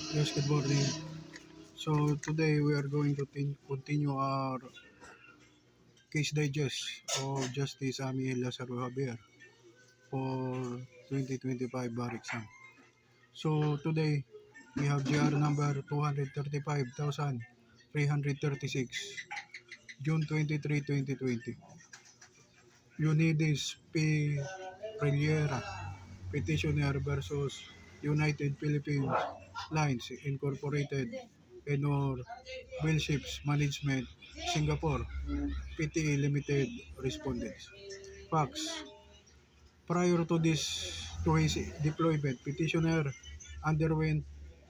Yes, good morning. So today we are going to continue our case digest of Justice Amy Lazaro Javier for 2025 bar exam. So today we have GR number 235,336, June 23, 2020. Unides P. Reliera, petitioner versus United Philippines Lines Incorporated and or Wheelships Management Singapore PTE Limited respondents. Facts. Prior to his deployment, petitioner underwent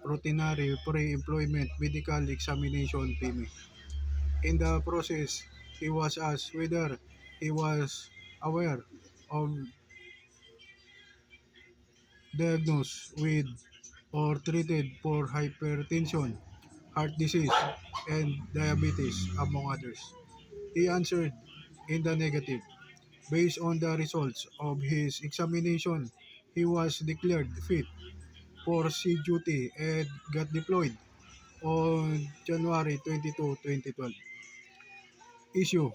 routinary pre-employment medical examination PME. In the process, he was asked whether he was aware of diagnosed with or treated for hypertension, heart disease, and diabetes, among others. He answered in the negative. Based on the results of his examination, he was declared fit for sea duty and got deployed on January 22, 2012. Issue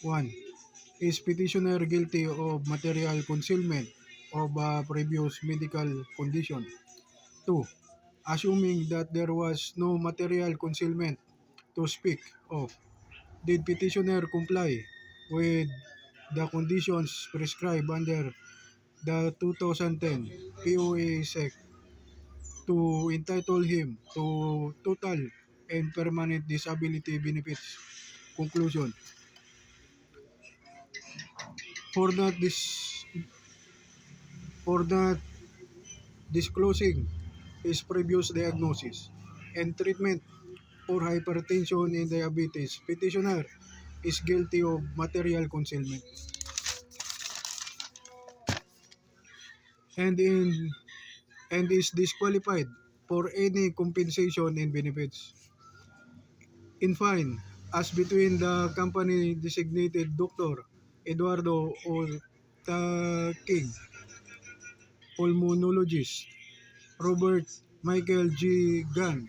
1. Is petitioner guilty of material concealment of a previous medical condition? 2. Assuming that there was no material concealment to speak of, did petitioner comply with the conditions prescribed under the 2010 POA SEC to entitle him to total and permanent disability benefits? Conclusion. For not for not disclosing his previous diagnosis and treatment for hypertension and diabetes, petitioner is guilty of material concealment and in and is disqualified for any compensation and benefits. In fine, as between the company designated Dr. Eduardo King, pulmonologist, Robert Michael G. Gunn,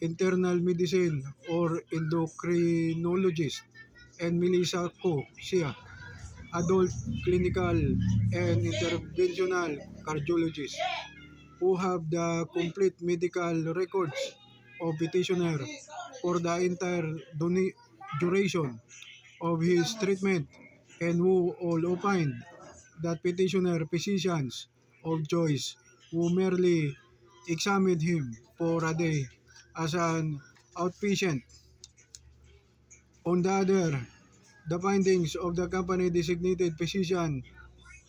internal medicine or endocrinologist, and Melissa Ko Sia, adult clinical and interventional cardiologist, who have the complete medical records of petitioner for the entire duration of his treatment and who all opined that petitioner physicians of choice who merely examined him for a day as an outpatient. On the other, the findings of the company designated physician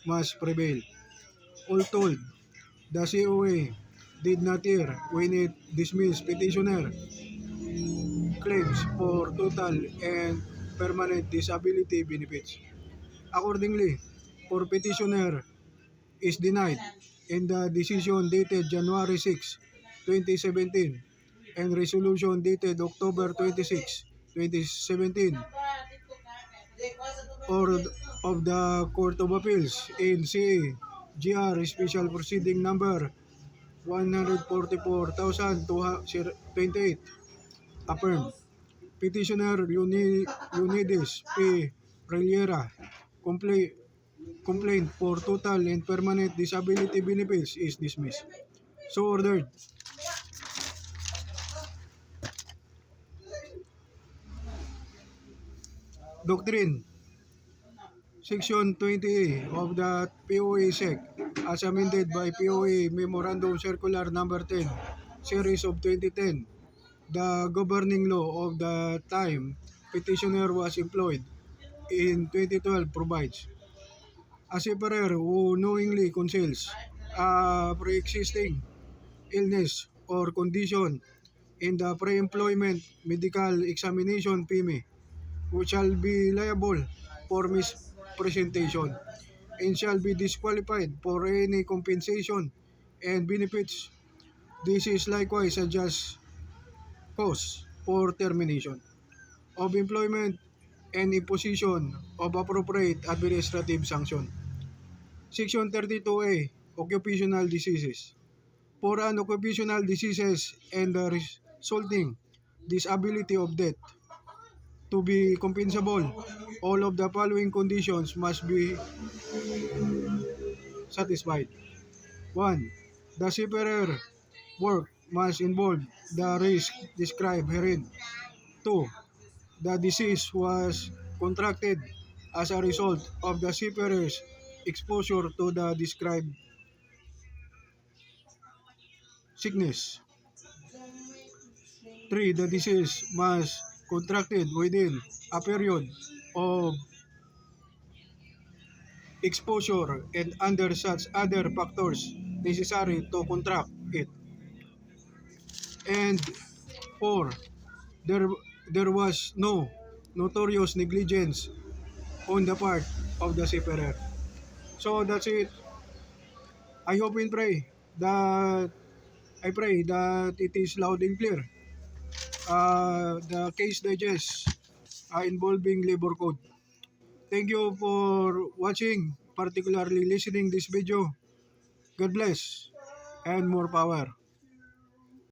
must prevail. All told, the COA did not hear when it dismissed petitioner claims for total and permanent disability benefits. Accordingly, for petitioner is denied in the decision dated January 6, 2017 and resolution dated October 26, 2017 or of the Court of Appeals in CA GR Special Proceeding Number 144,028 affirmed. Petitioner Unides P. Reliera complaint for total and permanent disability benefits is dismissed. So ordered. Doctrine. Section 20A of the POA SEC as amended by POA Memorandum Circular Number 10, Series of 2010, the governing law of the time petitioner was employed in 2012 provides a separer who knowingly conceals a pre-existing illness or condition in the pre-employment medical examination PME, which shall be liable for mispresentation and shall be disqualified for any compensation and benefits. This is likewise a just cause for termination of employment and imposition of appropriate administrative sanction. Section 32A, Occupational Diseases. for an occupational diseases and the resulting disability of death to be compensable, all of the following conditions must be satisfied. 1. The seafarer work must involve the risk described herein. 2. The disease was contracted as a result of the seafarer's exposure to the described sickness. 3. The disease must contracted within a period of exposure and under such other factors necessary to contract it. And 4. There, there was no notorious negligence on the part of the seafarer. So that's it. I hope and pray that it is loud and clear. The case digest involving labor code. Thank you for watching, particularly listening this video. God bless and more power.